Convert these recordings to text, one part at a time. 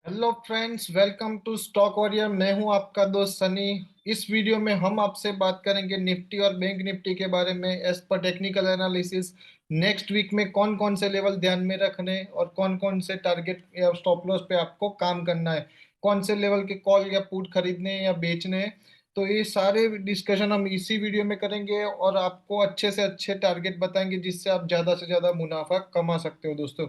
Hello friends, welcome to stock warrior. मैं हूं आपका दोस्त सनी। इस वीडियो में हम आपसे बात करेंगे निफ्टी और बैंक निफ्टी के बारे में as per technical analysis. Next week में कौन कौन से लेवल ध्यान में रखने और कौन कौन से टारगेट या स्टॉप लॉस पे आपको काम करना है, कौन से लेवल के कॉल या पुट खरीदने हैं या बेचने हैं। तो ये सारे डिस्कशन हम इसी वीडियो में करेंगे और आपको अच्छे से अच्छे टारगेट बताएंगे जिससे आप ज्यादा से ज्यादा मुनाफा कमा सकते हो दोस्तों।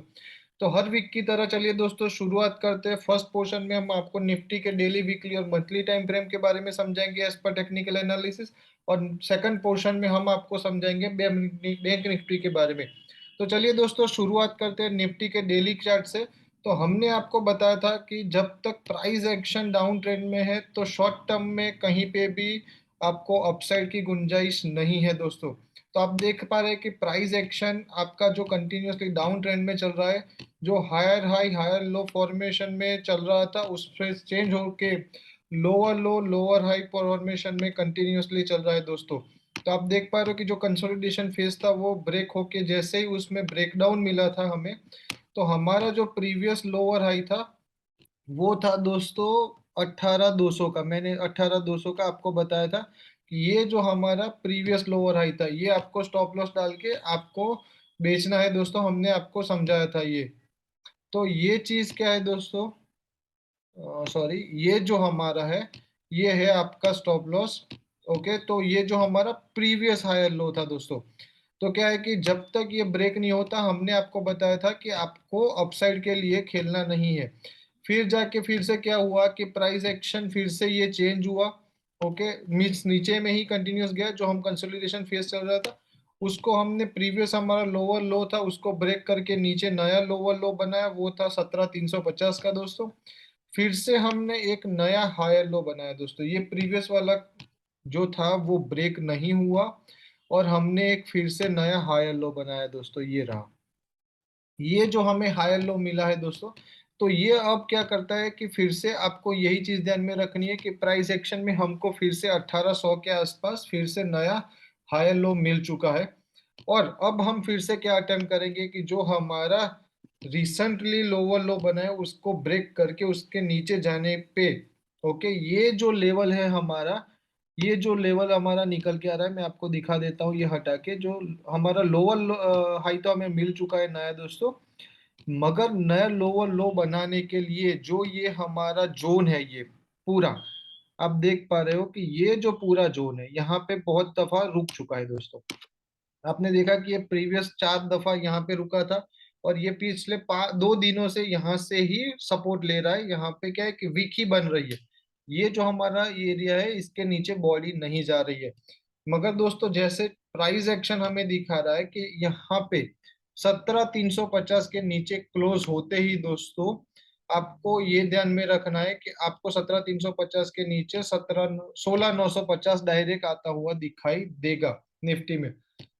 तो हर वीक की तरह चलिए दोस्तों शुरुआत करते हैं। फर्स्ट पोर्शन में हम आपको निफ्टी के डेली, वीकली और मंथली टाइम फ्रेम के बारे में समझाएंगे एज पर टेक्निकल एनालिसिस। और सेकंड पोर्शन में हम आपको समझाएंगे बैंक निफ्टी के बारे में। तो चलिए दोस्तों शुरुआत करते हैं निफ्टी के डेली चार्ट से। तो हमने आपको बताया था कि जब तक प्राइस एक्शन डाउन ट्रेंड में है तो शॉर्ट टर्म में कहीं पे भी आपको अपसाइड की गुंजाइश नहीं है दोस्तों। तो आप देख पा रहे हैं कि प्राइस एक्शन आपका जो कंटिन्यूअसली डाउन ट्रेंड में चल रहा है, जो higher high higher low formation में चल रहा था उससे चेंज होके lower low lower high formation में कंटिन्यूअसली चल रहा है दोस्तों। तो आप देख पा रहे हो कि जो कंसोलिडेशन फेज था वो ब्रेक होके जैसे ही उसमें ब्रेकडाउन मिला था हमें, तो हमारा जो प्रीवियस लोअर हाई था वो था दोस्तों 18,200 का। मैंने 18,200 का आपको बताया था कि ये जो हमारा प्रीवियस लोअर हाई था ये आपको स्टॉप लॉस डाल के आपको बेचना है दोस्तों। हमने आपको समझाया था ये। तो ये चीज क्या है दोस्तों, सॉरी, ये जो हमारा है ये है आपका स्टॉप लॉस। ओके, तो ये जो हमारा प्रीवियस हायर लो था दोस्तों। तो क्या है कि जब तक ये ब्रेक नहीं होता हमने आपको बताया था कि आपको अपसाइड के लिए खेलना नहीं है। फिर जाके फिर से क्या हुआ कि प्राइस एक्शन फिर से ये चेंज हुआ। ओके, मीन्स नीचे में ही कंटिन्यूस गया। जो हम कंसोलिडेशन फेज चल रहा था उसको हमने प्रीवियस हमारा लोअर लो था उसको ब्रेक करके नीचे नया लोअर लो बनाया, वो था 17,350 का दोस्तों। फिर से हमने एक नया हायर लो बनाया दोस्तों। ये प्रीवियस वाला जो था वो ब्रेक नहीं हुआ और हमने एक फिर से नया हायर लो बनाया दोस्तों। ये रहा, ये जो हमें हायर लो मिला है दोस्तों। तो ये अब क्या करता है कि फिर से आपको यही चीज ध्यान में रखनी है कि प्राइस एक्शन में हमको फिर से 1800 के आसपास फिर से नया हायर लो मिल चुका है। और अब हम फिर से क्या अटेम्प्ट करेंगे कि जो हमारा रिसेंटली लोअर लो बना है उसको ब्रेक करके उसके नीचे जाने पे, ओके, ये जो लेवल है हमारा, ये जो लेवल हमारा निकल के आ रहा है मैं आपको दिखा देता हूँ। ये हटा के जो हमारा लोअर हाई तो हमें मिल चुका है नया दोस्तों, मगर नया लोअर लो बनाने के लिए जो ये हमारा जोन है ये पूरा, आप देख पा रहे हो कि ये जो पूरा जोन है यहाँ पे बहुत दफा रुक चुका है दोस्तों। आपने देखा कि ये प्रीवियस 4 दफा यहाँ पे रुका था और ये पिछले 2 दिनों से यहाँ से ही सपोर्ट ले रहा है। यहाँ पे क्या है कि वीक ही बन रही है। ये जो हमारा एरिया है इसके नीचे बॉडी नहीं जा रही है। मगर दोस्तों जैसे प्राइस एक्शन हमें दिखा रहा है कि यहाँ पे 17,350 के नीचे क्लोज होते ही दोस्तों आपको ये ध्यान में रखना है कि आपको 17,350 के नीचे 16,950 डायरेक्ट आता हुआ दिखाई देगा निफ्टी में।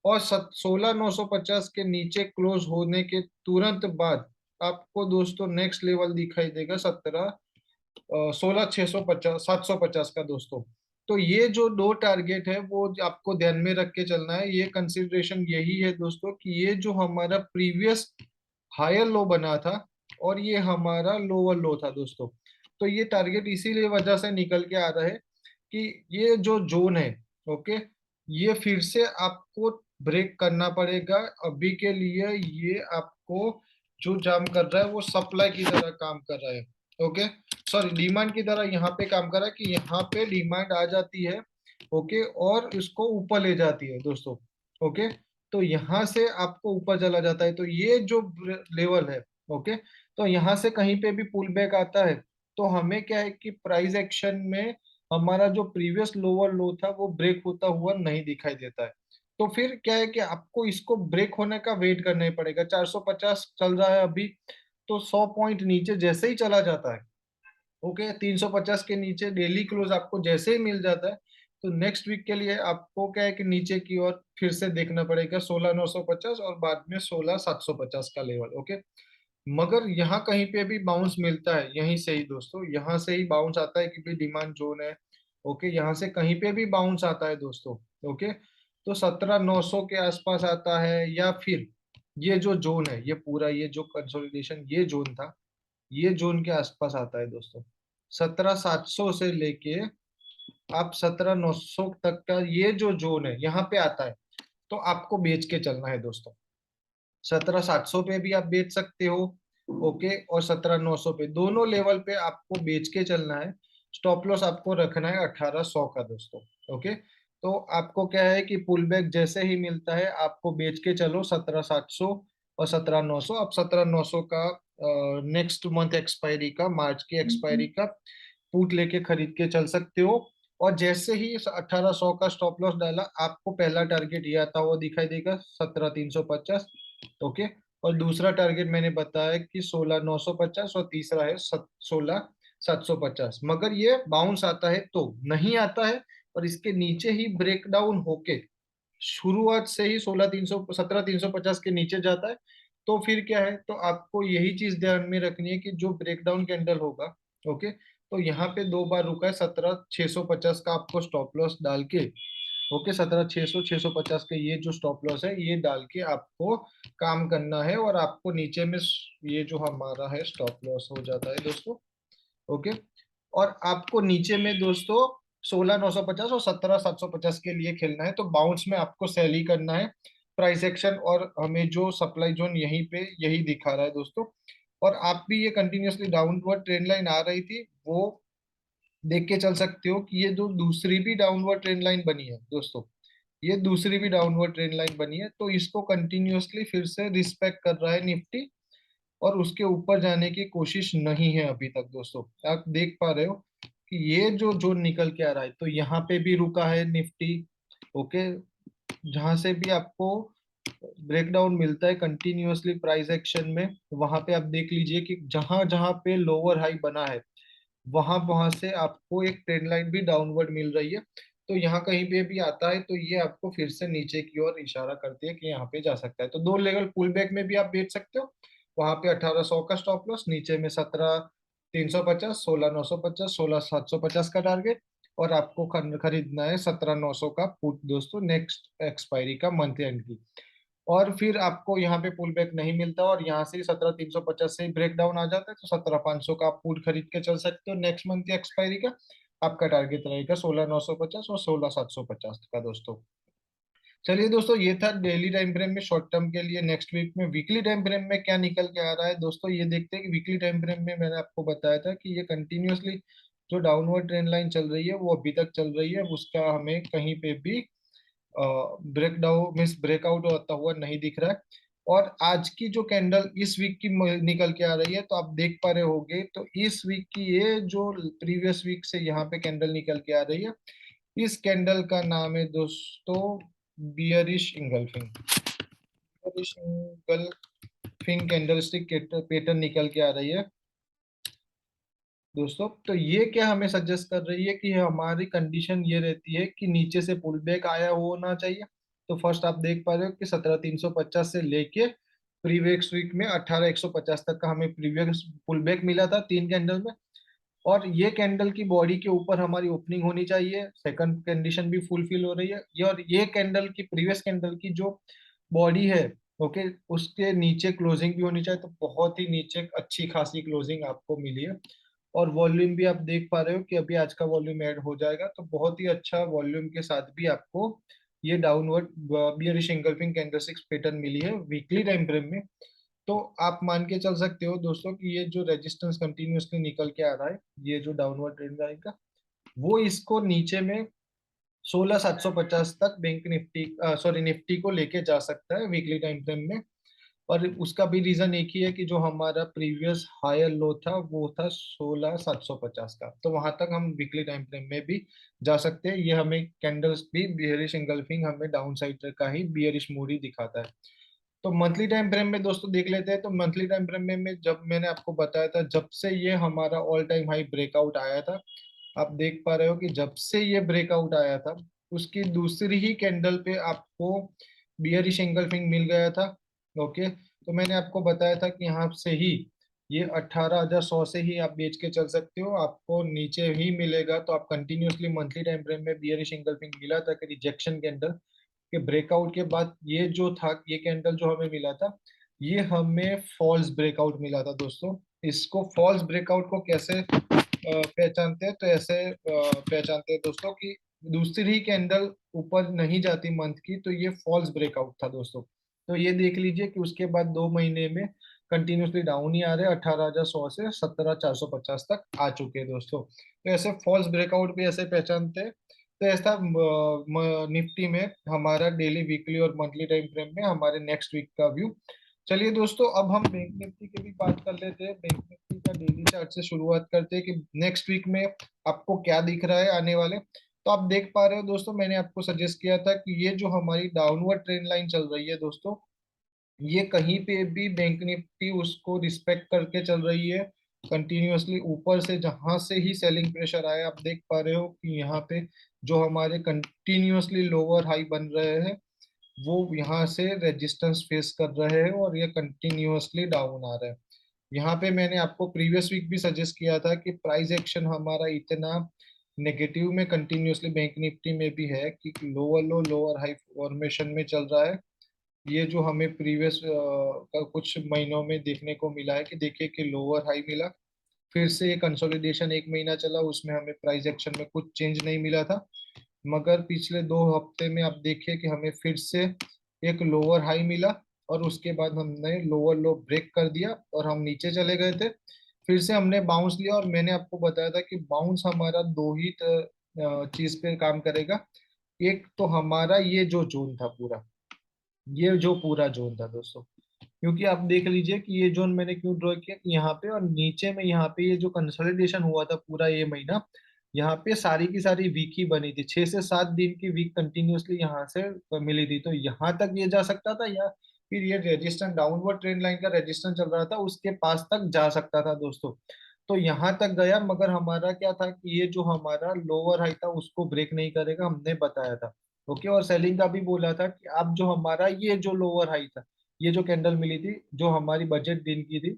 और 16,950 के नीचे क्लोज होने के तुरंत बाद आपको दोस्तों नेक्स्ट लेवल दिखाई देगा 16,650 750 का दोस्तों। तो ये जो दो टारगेट है वो आपको ध्यान में रख के चलना है। ये कंसिडरेशन यही है दोस्तों कि ये जो हमारा प्रीवियस हायर लो बना था और ये हमारा लोअर लो था दोस्तों। तो ये टारगेट इसीलिए वजह से निकल के आ रहा है कि ये जो जोन है, ओके, ये फिर से आपको ब्रेक करना पड़ेगा। अभी के लिए ये आपको जो जाम कर रहा है वो सप्लाई की तरह काम कर रहा है। ओके, सॉरी, डिमांड की तरह यहाँ पे काम कर रहा है कि यहाँ पे डिमांड आ जाती है, ओके, और इसको ऊपर ले जाती है दोस्तों। ओके, तो यहाँ से आपको ऊपर चला जाता है। तो ये जो लेवल है, ओके, तो यहाँ से कहीं पे भी पुल बैक आता है तो हमें क्या है कि प्राइस एक्शन में हमारा जो प्रीवियस लोअर लो था वो ब्रेक होता हुआ नहीं दिखाई देता है। तो फिर क्या है कि आपको इसको ब्रेक होने का वेट करना ही पड़ेगा। 450 चल रहा है अभी, तो 100 पॉइंट नीचे जैसे ही चला जाता है, ओके, 350 के नीचे डेली क्लोज आपको जैसे ही मिल जाता है, तो नेक्स्ट वीक के लिए आपको क्या है कि नीचे की ओर फिर से देखना पड़ेगा 16,950 और बाद में 16,750 का लेवल। ओके, मगर यहाँ कहीं पे भी बाउंस मिलता है यहीं से ही दोस्तों, यहाँ से ही बाउंस आता है कि भाई डिमांड जोन है। ओके, यहाँ से कहीं पे भी बाउंस आता है दोस्तों। ओके, तो 17,900 के आसपास आता है या फिर ये जो जोन है ये पूरा, ये जो कंसोलिडेशन ये जोन था ये जोन के आसपास आता है दोस्तों। 17,700 से लेके आप 17,900 तक का ये जो जोन है यहाँ पे आता है, तो आपको बेच के चलना है दोस्तों। 17,700 पे भी आप बेच सकते हो, ओके, और 17,900 पे, दोनों लेवल पे आपको बेच के चलना है। स्टॉप लॉस आपको रखना है 1800 का दोस्तों, ओके। तो आपको क्या है कि पुल बैक जैसे ही मिलता है आपको बेच के चलो 17,700 और 17,900। अब 17,900 का नेक्स्ट मंथ एक्सपायरी का, मार्च की एक्सपायरी का पुट लेके खरीद के चल सकते हो। और जैसे ही 1800 का स्टॉप लॉस डाला, आपको पहला टारगेट ये आता हुआ दिखाई देगा 17,350, ओके। और दूसरा टारगेट मैंने बताया कि 16,950, और तीसरा है 16,750। मगर ये बाउंस आता है तो नहीं आता है, और इसके नीचे ही ब्रेकडाउन होके शुरुआत से ही 16,300 17,350 के नीचे जाता है, तो फिर क्या है, तो आपको यही चीज ध्यान में रखनी है कि जो ब्रेकडाउन कैंडल होगा, ओके, तो यहाँ पे दो बार रुका है 17,650 का, आपको स्टॉप लॉस डाल के, ओके, 17,600 650 के ये जो स्टॉप लॉस है ये डाल के आपको काम करना है, और आपको नीचे में ये जो हमारा है स्टॉप लॉस हो जाता है दोस्तों, ओके। और आपको नीचे में दोस्तों 16,950 और 17,750 के लिए खेलना है, तो बाउंस में आपको सेल ही करना है। प्राइस एक्शन और हमें जो सप्लाई जोन यहीं पे यही दिखा रहा है दोस्तों। और आप भी ये कंटिन्यूअसली डाउनवर्ड ट्रेंड लाइन आ रही थी, वो देख के चल सकते हो कि ये जो दूसरी भी डाउनवर्ड ट्रेंड लाइन बनी है दोस्तों, ये दूसरी भी डाउनवर्ड ट्रेंड लाइन बनी है, तो इसको कंटिन्यूअसली फिर से रिस्पेक्ट कर रहा है निफ्टी, और उसके ऊपर जाने की कोशिश नहीं है अभी तक दोस्तों। आप देख पा रहे हो कि ये जो जोन निकल के आ रहा है, तो यहाँ पे भी रुका है निफ्टी, ओके। जहां से भी आपको ब्रेकडाउन मिलता है कंटिन्यूअसली प्राइस एक्शन में, वहां पे आप देख लीजिए कि जहां जहां पे लोअर हाई बना है, वहां वहां से आपको एक ट्रेंड लाइन भी डाउनवर्ड मिल रही है। तो यहाँ कहीं पे भी आता है तो ये आपको फिर से नीचे की ओर इशारा करती है कि यहाँ पे जा सकता है। तो दो लेवल पुल बैक में भी आप बेच सकते हो, वहां पे 1800 का स्टॉप लॉस, नीचे में 17,350, 16,950, 16,750 का टारगेट, और आपको खरीदना है 17,900 का पुट दोस्तों, नेक्स्ट एक्सपायरी का मंथ एंड की। और फिर आपको यहाँ पे पुल बैक नहीं मिलता, और यहाँ से 17,350 से ही ब्रेक डाउन आ जाता है, तो 17,500 का आप पुट खरीद के चल सकते हो नेक्स्ट मंथ की एक्सपायरी का। आपका टारगेट रहेगा 16,950 और 16,750 का दोस्तों। चलिए दोस्तों, ये था डेली टाइम फ्रेम में शॉर्ट टर्म के लिए। नेक्स्ट वीक में वीकली टाइम फ्रेम में क्या निकल के आ रहा है दोस्तों, ये देखते हैं कि वीकली टाइम फ्रेम में मैंने आपको बताया था कि ये कंटिन्यूअसली जो डाउनवर्ड ट्रेंड लाइन चल रही है वो अभी तक चल रही है, उसका हमें कहीं पे भी ब्रेकडाउन मीन्स ब्रेकआउट होता हुआ नहीं दिख रहा है। और आज की जो कैंडल इस वीक की निकल के आ रही है, तो आप देख पा रहे होगे, तो इस वीक की ये जो प्रीवियस वीक से यहाँ पे कैंडल निकल के आ रही है, इस कैंडल का नाम है दोस्तों bearish engulfing. Bearish engulfing candlestick pattern निकल के आ रही है दोस्तों। तो ये क्या हमें सजेस्ट कर रही है कि हमारी कंडीशन ये रहती है कि नीचे से पुल बैक आया होना चाहिए। तो फर्स्ट आप देख पा रहे हो कि 17,350 से लेके प्रीवियस वीक में 18,150 तक का हमें प्रीवियस पुल बैक मिला था तीन कैंडल में। और ये कैंडल की बॉडी के ऊपर हमारी ओपनिंग होनी चाहिए, सेकंड कंडीशन भी फुलफिल हो रही है ये। और ये कैंडल की प्रीवियस कैंडल की जो बॉडी है, ओके, उसके नीचे क्लोजिंग भी होनी चाहिए। तो बहुत ही नीचे अच्छी खासी क्लोजिंग आपको मिली है। और वॉल्यूम भी आप देख पा रहे हो कि अभी आज का वॉल्यूम ऐड हो जाएगा, तो बहुत ही अच्छा वॉल्यूम के साथ भी आपको ये downward bearish engulfing candlesticks pattern मिली है वीकली टाइम फ्रेम में। तो आप मान के चल सकते हो दोस्तों कि ये जो रेजिस्टेंस कंटिन्यूअसली निकल के आ रहा है, ये जो डाउनवर्ड ट्रेंड लाइन का, वो इसको नीचे में 16,750 तक बैंक निफ्टी सॉरी निफ्टी को लेके जा सकता है वीकली टाइम फ्रेम में। और उसका भी रीजन एक ही है कि जो हमारा प्रीवियस हायर लो था वो था 16,750 का, तो वहां तक हम वीकली टाइम फ्रेम में भी जा सकते हैं। ये हमें कैंडल्स भी बियरिश इंगल्फिंग हमें डाउन साइड का ही बियरिश मूड ही दिखाता है। तो मंथली टाइम फ्रेम में दोस्तों देख लेते हैं। तो मंथली टाइम फ्रेम में जब मैंने आपको बताया था, जब से ये हमारा ऑल टाइम हाई ब्रेकआउट आया था, आप देख पा रहे हो कि जब से ये ब्रेकआउट आया था, उसकी दूसरी ही कैंडल पे आपको बियरिश एंगल्फिंग मिल गया था, ओके। तो मैंने आपको बताया था कि यहाँ से ही ये 18,100 से ही आप बेच के चल सकते हो, आपको नीचे ही मिलेगा। तो आप कंटिन्यूअसली मंथली टाइम फ्रेम में बियरिश एंगल्फिंग मिला था कि रिजेक्शन कैंडल के ब्रेकआउट के बाद ये जो था, ये कैंडल जो हमें मिला था, ये हमें फॉल्स ब्रेकआउट मिला था दोस्तों। इसको फॉल्स ब्रेकआउट को कैसे पहचानते हैं, तो ऐसे पहचानते हैं दोस्तों कि दूसरी कैंडल ऊपर नहीं जाती मंथ की, तो ये फॉल्स ब्रेकआउट था दोस्तों। तो ये देख लीजिए कि उसके बाद 2 महीने में कंटिन्यूसली डाउन ही आ रहे हैं, 18,100 से 17,450 तक आ चुके हैं दोस्तों। तो ऐसे फॉल्स ब्रेकआउट भी ऐसे पहचानते हैं। तो ऐसा निफ्टी में हमारा डेली, वीकली और मंथली टाइम फ्रेम में हमारे नेक्स्ट वीक का व्यू। चलिए दोस्तों, अब हम बैंक निफ्टी की भी बात कर लेते हैं। बैंक निफ्टी का डेली चार्ट से शुरुआत करते हैं कि नेक्स्ट वीक में आपको क्या दिख रहा है आने वाले। तो आप देख पा रहे हो दोस्तों, मैंने आपको सजेस्ट किया था कि ये जो हमारी डाउनवर्ड ट्रेंड लाइन चल रही है दोस्तों, ये कहीं पे भी बैंक निफ्टी उसको रिस्पेक्ट करके चल रही है कंटिन्यूअसली। ऊपर से जहां से ही सेलिंग प्रेशर आया, आप देख पा रहे हो कि यहाँ पे जो हमारे कंटिन्यूअसली लोअर हाई बन रहे हैं, वो यहाँ से रेजिस्टेंस फेस कर रहे हैं और ये कंटिन्यूअसली डाउन आ रहा है। यहाँ पे मैंने आपको प्रीवियस वीक भी सजेस्ट किया था कि प्राइस एक्शन हमारा इतना नेगेटिव में कंटिन्यूअसली बैंक निफ्टी में भी है कि lower low lower high formation में चल रहा है। ये जो हमें प्रीवियस का कुछ महीनों में देखने को मिला है कि देखिए कि लोअर हाई मिला, फिर से ये कंसोलिडेशन 1 महीना चला, उसमें हमें प्राइस एक्शन में कुछ चेंज नहीं मिला था। मगर पिछले 2 हफ्ते में आप देखिए कि हमें फिर से एक लोअर हाई मिला और उसके बाद हमने लोअर लो ब्रेक कर दिया और हम नीचे चले गए थे। फिर से हमने बाउंस लिया और मैंने आपको बताया था कि बाउंस हमारा दो ही चीज पे काम करेगा। एक तो हमारा ये जो जोन था पूरा, ये जो पूरा जोन था दोस्तों, क्योंकि आप देख लीजिए कि ये जोन मैंने क्यों ड्रॉ किया कि यहाँ पे और नीचे में, यहाँ पे ये जो कंसोलिडेशन हुआ था पूरा ये महीना, यहाँ पे सारी की सारी वीक ही बनी थी, 6 से 7 दिन की वीक कंटिन्यूअसली यहाँ से मिली थी। तो यहाँ तक ये जा सकता था, या फिर ये रेजिस्टेंस, डाउनवर्ड ट्रेंड लाइन का रेजिस्टेंस चल रहा था, उसके पास तक जा सकता था दोस्तों। तो यहाँ तक गया, मगर हमारा क्या था कि ये जो हमारा लोअर हाई था उसको ब्रेक नहीं करेगा, हमने बताया था। ओके, और सेलिंग का भी बोला था कि अब जो हमारा ये जो लोअर हाई था, ये जो कैंडल मिली थी जो हमारी बजट दिन की थी,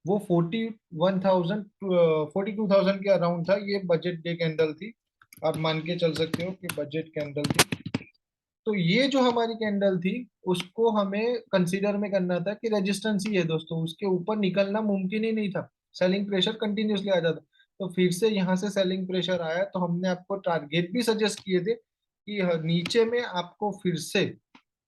वो 41,000 42,000 के अराउंड था। ये बजट डे कैंडल थी, आप मान के चल सकते हो कि बजट कैंडल थी। तो ये जो हमारी कैंडल थी, उसको हमें कंसीडर में करना था कि रेजिस्टेंस ही है दोस्तों, उसके ऊपर निकलना मुमकिन ही नहीं था, सेलिंग प्रेशर कंटिन्यूसली आ जाता। तो फिर से यहाँ से सेलिंग प्रेशर आया, तो हमने आपको टारगेट भी सजेस्ट किए थे कि नीचे में आपको फिर से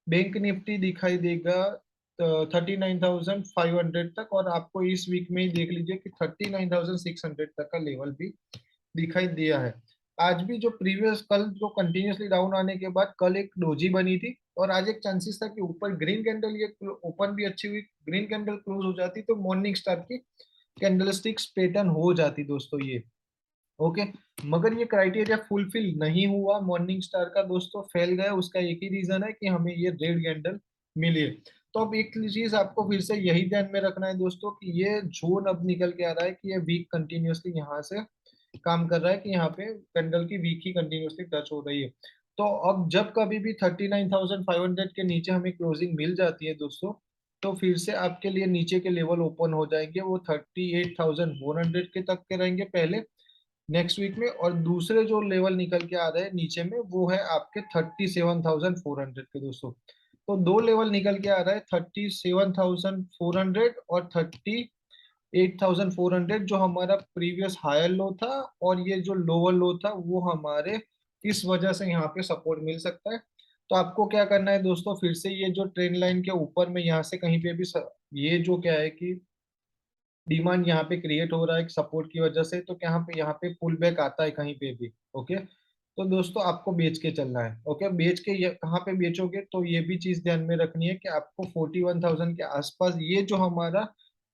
बैंक निफ्टी दिखाई देगा 39,500 तक, और आपको इस वीक में ही देख लीजिए कि 39,600 तक का लेवल भी दिखाई दिया है। आज भी जो प्रीवियस, कल जो कंटिन्यूसली डाउन आने के बाद कल एक डोजी बनी थी, और आज एक चांसेस था कि ऊपर ग्रीन कैंडल, ये ओपन भी अच्छी हुई, ग्रीन कैंडल क्लोज हो जाती तो मॉर्निंग स्टार की कैंडलस्टिक्स पैटर्न हो जाती दोस्तों ये। ओके, मगर ये क्राइटेरिया फुलफिल नहीं हुआ मॉर्निंग स्टार का दोस्तों, फेल गया। उसका एक ही रीजन है कि हमें ये रेड कैंडल मिली है। तो अब एक चीज आपको फिर से यही ध्यान में रखना है दोस्तों कि ये जोन अब निकल के आ रहा है कि ये वीक कंटिन्यूअसली यहाँ से काम कर रहा है, कि यहाँ पे कैंडल की वीक ही कंटिन्यूअसली टच हो रही है। तो अब जब कभी भी 39,500 के नीचे हमें क्लोजिंग मिल जाती है दोस्तों, तो फिर से आपके लिए नीचे के लेवल ओपन हो जाएंगे, वो 38,400 के तक के रहेंगे पहले नेक्स्ट वीक में, और दूसरे जो लेवल निकल के आ रहे हैं नीचे में, वो है आपके 37,400 के दोस्तों। तो दो लेवल निकल के आ रहा है, 37,400 और 38,400, जो हमारा प्रीवियस हायर लो था, और ये जो लोअर लो था वो हमारे इस वजह से यहाँ पे सपोर्ट मिल सकता है। तो आपको क्या करना है दोस्तों, फिर से ये जो ट्रेंड लाइन के ऊपर में यहाँ से कहीं पे भी ये जो क्या है कि डिमांड यहाँ पे क्रिएट हो रहा है सपोर्ट की वजह से, तो यहाँ पे पुल बैक आता है कहीं पे भी। ओके, तो दोस्तों आपको बेच के चलना है। ओके, बेच के ये कहाँ पे बेचोगे, तो ये भी चीज ध्यान में रखनी है कि आपको 41,000 के आसपास, ये जो हमारा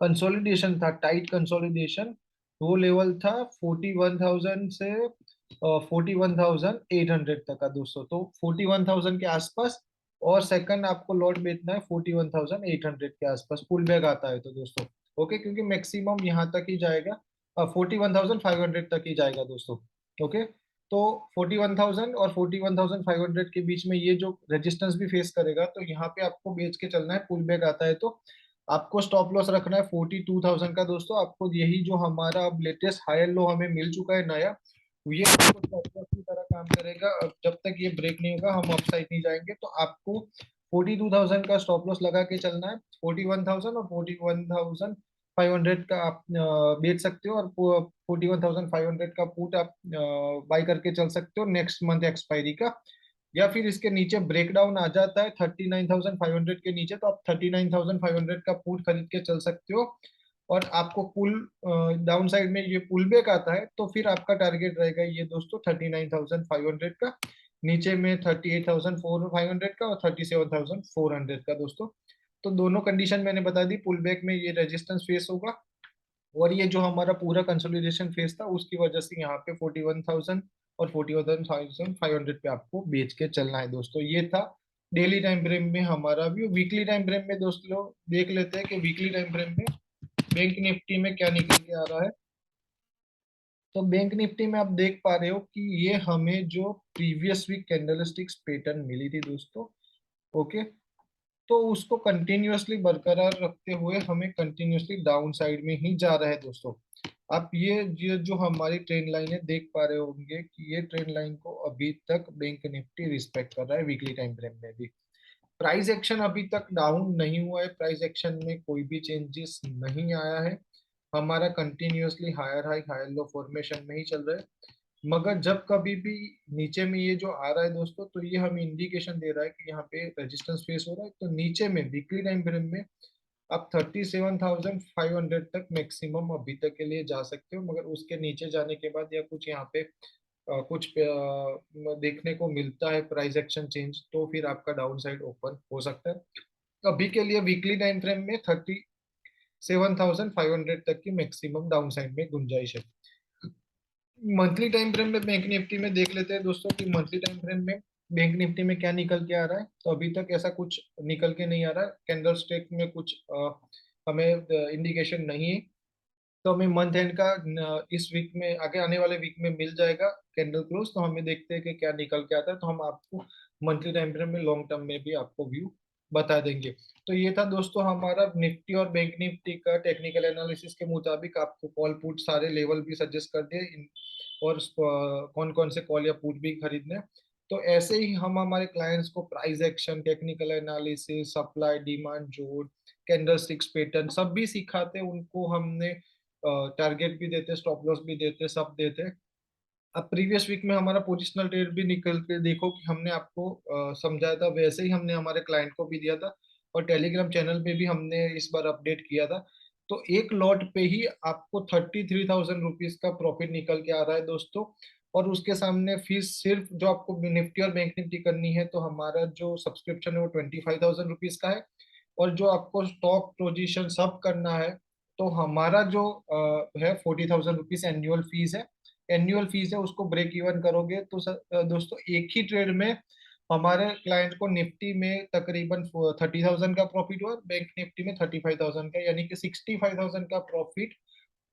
कंसोलिडेशन था, टाइट कंसोलिडेशन, वो लेवल था 41,000 से 41,800 तक का दोस्तों। तो 41,000 के आसपास, और सेकंड आपको लॉट बेचना है 41,800 के आसपास, पुल बैक आता है तो दोस्तों। ओके, क्योंकि मैक्सिमम यहाँ तक ही जाएगा, 41,500 तक ही जाएगा दोस्तों। ओके, तो 41,000 और 41,500 के बीच में ये जो रेजिस्टेंस भी फेस करेगा, तो यहाँ पे आपको बेच के चलना है, पुल बैक आता है तो आपको स्टॉप लॉस रखना है 42,000 का दोस्तों। आपको यही जो हमारा अब लेटेस्ट हायर लो हमें मिल चुका है नया, ये आपको स्टॉप लॉस की तरह काम करेगा। अब जब तक ये ब्रेक नहीं होगा, हम अपसाइड नहीं जाएंगे, तो आपको 42,000 का स्टॉप लॉस लगा के चलना है, 41,000 और 41,500 500 का आप बेच सकते हो, और 41,500 का पुट आप बाय करके चल सकते हो नेक्स्ट मंथ एक्सपायरी का। या फिर इसके नीचे ब्रेकडाउन आ जाता है 39,500 के नीचे, तो आप 39,500 का पुट खरीद के चल सकते हो। और आपको पुल डाउन साइड में ये पुल बैक आता है, तो फिर आपका टारगेट रहेगा ये दोस्तों 39,500 का, नीचे में 38,500 का और 37,400 का दोस्तों। तो दोनों कंडीशन मैंने बता दी, पुल बैक में ये रेजिस्टेंस फेस होगा, और ये जो हमारा पूरा कंसोलिडेशन फेस था उसकी वजह से यहाँ पे 41,000 और 41,500 पे आपको बेच के चलना है दोस्तों। ये था डेली टाइम फ्रेम में हमारा व्यू। वीकली टाइम फ्रेम में दोस्तों देख लेते हैं कि वीकली टाइम फ्रेम में बैंक निफ्टी में क्या निकल के आ रहा है। तो बैंक निफ्टी में आप देख पा रहे हो कि ये हमें जो प्रीवियस वीक कैंडलस्टिक्स पैटर्न मिली थी दोस्तों, ओके, तो उसको कंटिन्यूअसली बरकरार रखते हुए हमें कंटिन्यूअसली डाउन साइड में ही जा रहा है दोस्तों। आप ये जो हमारी ट्रेंड लाइन है देख पा रहे होंगे कि ये ट्रेंड लाइन को अभी तक बैंक निफ्टी रिस्पेक्ट कर रहा है वीकली टाइम फ्रेम में भी। प्राइस एक्शन अभी तक डाउन नहीं हुआ है, प्राइस एक्शन में कोई भी चेंजेस नहीं आया है, हमारा कंटिन्यूअसली हायर लो फॉर्मेशन में ही चल रहा है। मगर जब कभी भी नीचे में ये जो आ रहा है दोस्तों, तो ये हमें इंडिकेशन दे रहा है कि यहाँ पे रेजिस्टेंस फेस हो रहा है। तो नीचे में वीकली टाइम फ्रेम में आप 37,500 तक मैक्सिमम अभी तक के लिए जा सकते हो, मगर उसके नीचे जाने के बाद या कुछ यहाँ पे देखने को मिलता है प्राइस एक्शन चेंज, तो फिर आपका डाउन साइड ओपन हो सकता है। अभी के लिए वीकली टाइम फ्रेम में 37,500 तक की मैक्सिमम डाउन साइड में गुंजाइश है। मंथली टाइम फ्रेम में बैंक निफ्टी में देख लेते हैं दोस्तों कि मंथली टाइम फ्रेम में बैंक निफ्टी में क्या निकल के आ रहा है। तो अभी तक ऐसा कुछ निकल के नहीं आ रहा है, कैंडल स्टिक में कुछ हमें इंडिकेशन नहीं है। तो हमें मंथ एंड का इस वीक में, आगे आने वाले वीक में मिल जाएगा कैंडल क्लोज, तो हमें देखते हैं कि क्या निकल के आता है, तो हम आपको मंथली टाइम फ्रेम में लॉन्ग टर्म में भी आपको व्यू बता देंगे। तो ये था दोस्तों हमारा निफ्टी और बैंक निफ्टी का टेक्निकल एनालिसिस के मुताबिक आपको कॉल पुट सारे लेवल भी सजेस्ट कर दिए, और कौन कौन से कॉल या पुट भी खरीदने हैं। तो ऐसे ही हम हमारे क्लाइंट्स को price action, technical analysis, supply demand जोड़, कैंडल स्टिक्स पैटर्न सब भी सिखाते हैं उनको। हमने टारगेट भी देते, स्टॉप लॉस भी देते, सब देते। अब प्रीवियस वीक में हमारा पोजिशनल ट्रेड भी निकल के देखो कि हमने आपको समझाया था, वैसे ही हमने हमारे क्लाइंट को भी दिया था, और टेलीग्राम चैनल पे भी हमने इस बार अपडेट किया था। तो एक लॉट पे ही आपको 33,000 रुपीज का प्रॉफिट निकल के आ रहा है दोस्तों। और उसके सामने फीस सिर्फ जो आपको निफ्टी और बैंक निफ्टी करनी है, तो हमारा जो सब्सक्रिप्शन है वो 25,000 रुपीज का है। और जो आपको स्टॉक पोजीशन सब करना है, तो हमारा जो है 40,000 रुपीज एनुअल फीस है। एनुअल फीस है, उसको ब्रेक इवन करोगे तो दोस्तों एक ही ट्रेड में हमारे क्लाइंट को निफ्टी में तकरीबन 30,000 का प्रॉफिट हुआ, बैंक निफ्टी में 35,000 का, यानी कि 65,000 का प्रॉफिट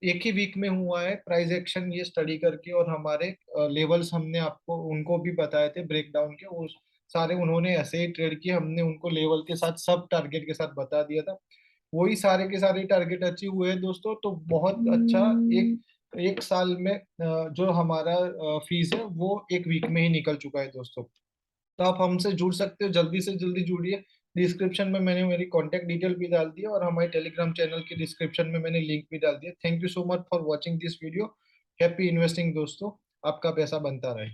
एक ही वीक में हुआ है। प्राइस एक्शन ये स्टडी करके, और हमारे लेवल्स हमने आपको उनको भी बताए थे ब्रेकडाउन के, वो सारे उन्होंने ऐसे ही ट्रेड किए, हमने उनको लेवल के साथ सब टारगेट के साथ बता दिया था, वही सारे के सारे टारगेट अचीव हुए हैं दोस्तों। तो बहुत अच्छा, एक एक साल में जो हमारा फीस है वो एक वीक में ही निकल चुका है दोस्तों। तो आप हमसे जुड़ सकते हो, जल्दी से जल्दी जुड़िए। डिस्क्रिप्शन में मैंने मेरी कॉन्टेक्ट डिटेल भी डाल दी है, और हमारे टेलीग्राम चैनल के डिस्क्रिप्शन में मैंने लिंक भी डाल दिया। Thank you so much for watching this video. Happy investing दोस्तों, आपका पैसा बनता रहे।